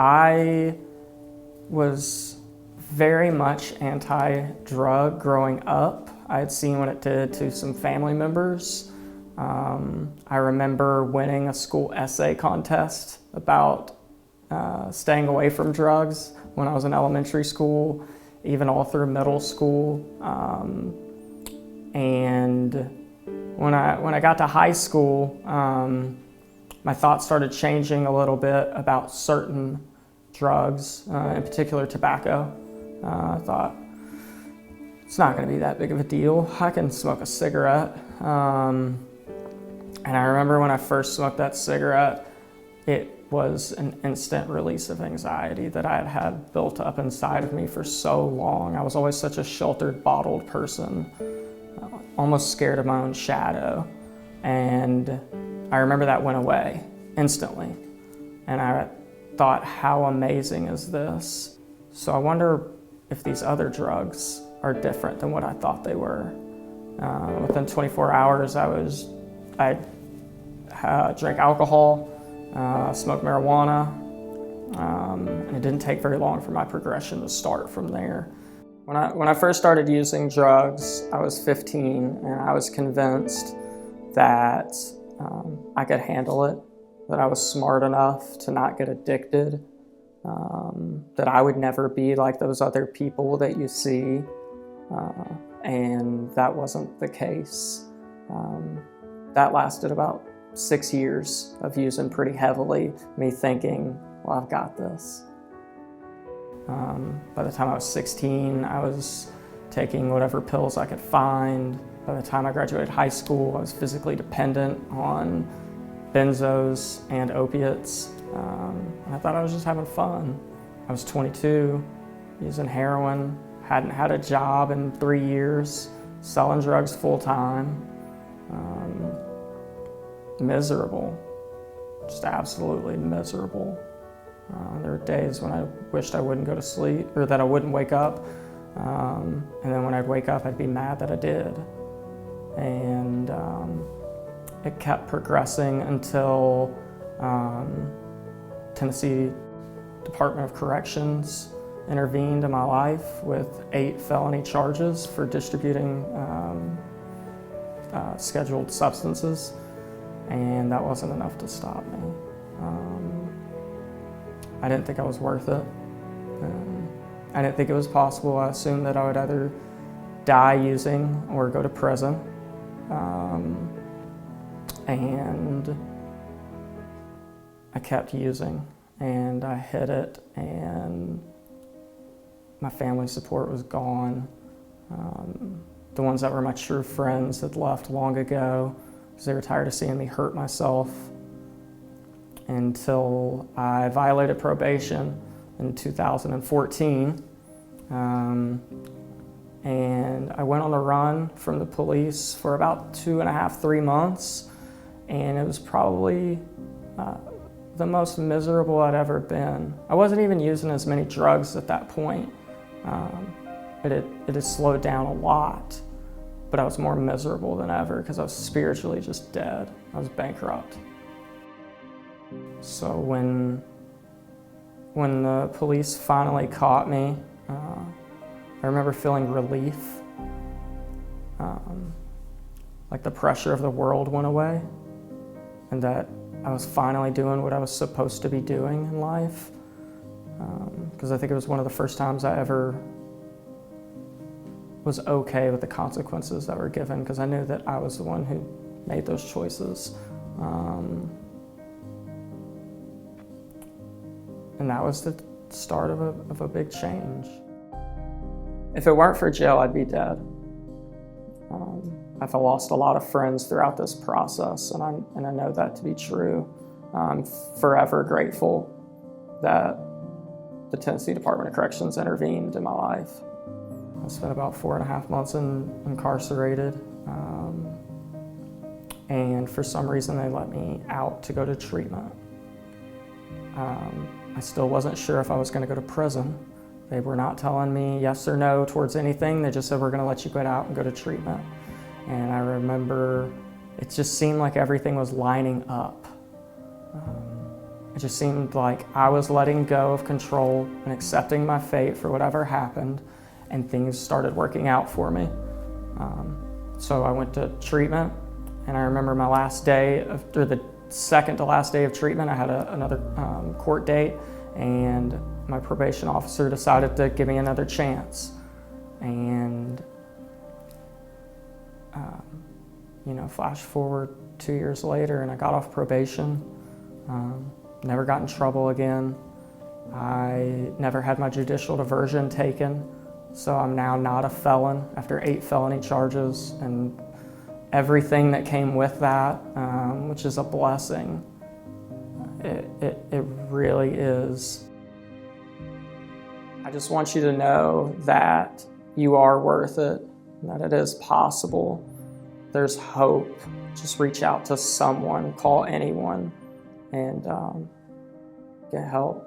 I was very much anti-drug growing up. I had seen what it did to some family members. I remember winning a school essay contest about staying away from drugs when I was in elementary school, even all through middle school. And when I got to high school, my thoughts started changing a little bit about certain drugs, in particular tobacco. I thought, it's not going to be that big of a deal. I can smoke a cigarette. And I remember when I first smoked that cigarette, it was an instant release of anxiety that I had had built up inside of me for so long. I was always such a sheltered, bottled person, almost scared of my own shadow. And I remember that went away instantly. And I thought, how amazing is this? So I wonder if these other drugs are different than what I thought they were. Within 24 hours, I drank alcohol, smoked marijuana, and it didn't take very long for my progression to start from there. When I first started using drugs, I was 15, and I was convinced that I could handle it, that I was smart enough to not get addicted, that I would never be like those other people that you see, and that wasn't the case. That lasted about 6 years of using pretty heavily, me thinking, well, I've got this. By the time I was 16, I was taking whatever pills I could find. By the time I graduated high school, I was physically dependent on benzos and opiates. And I thought I was just having fun. I was 22, using heroin, hadn't had a job in 3 years, selling drugs full time. Miserable, just absolutely miserable. There were days when I wished I wouldn't go to sleep, or that I wouldn't wake up. And then when I'd wake up, I'd be mad that I did. And it kept progressing until Tennessee Department of Corrections intervened in my life with 8 felony charges for distributing scheduled substances. And that wasn't enough to stop me. I didn't think I was worth it. I didn't think it was possible. I assumed that I would either die using or go to prison. And I kept using, and I hit it, and my family support was gone. The ones that were my true friends had left long ago, because they were tired of seeing me hurt myself, until I violated probation in 2014. And I went on the run from the police for about 2.5, 3 months, and it was probably the most miserable I'd ever been. I wasn't even using as many drugs at that point. It had slowed down a lot. But I was more miserable than ever because I was spiritually just dead. I was bankrupt. So when the police finally caught me, I remember feeling relief. Like the pressure of the world went away, and that I was finally doing what I was supposed to be doing in life. Because I think it was one of the first times I ever was okay with the consequences that were given, because I knew that I was the one who made those choices. And that was the start of a big change. If it weren't for jail, I'd be dead. I've lost a lot of friends throughout this process, and I know that to be true. I'm forever grateful that the Tennessee Department of Corrections intervened in my life. I spent about 4.5 months incarcerated, and for some reason they let me out to go to treatment. I still wasn't sure if I was going to go to prison. They were not telling me yes or no towards anything. They just said, we're going to let you get out and go to treatment. And I remember it just seemed like everything was lining up. It just seemed like I was letting go of control and accepting my fate for whatever happened, and things started working out for me. So I went to treatment, and I remember my last day, or the second to last day of treatment, I had another court date, and my probation officer decided to give me another chance. And flash forward 2 years later, and I got off probation. Never got in trouble again. I never had my judicial diversion taken, so I'm now not a felon after 8 felony charges and everything that came with that, which is a blessing. It really is. I just want you to know that you are worth it, that it is possible. There's hope. Just reach out to someone, call anyone, and get help.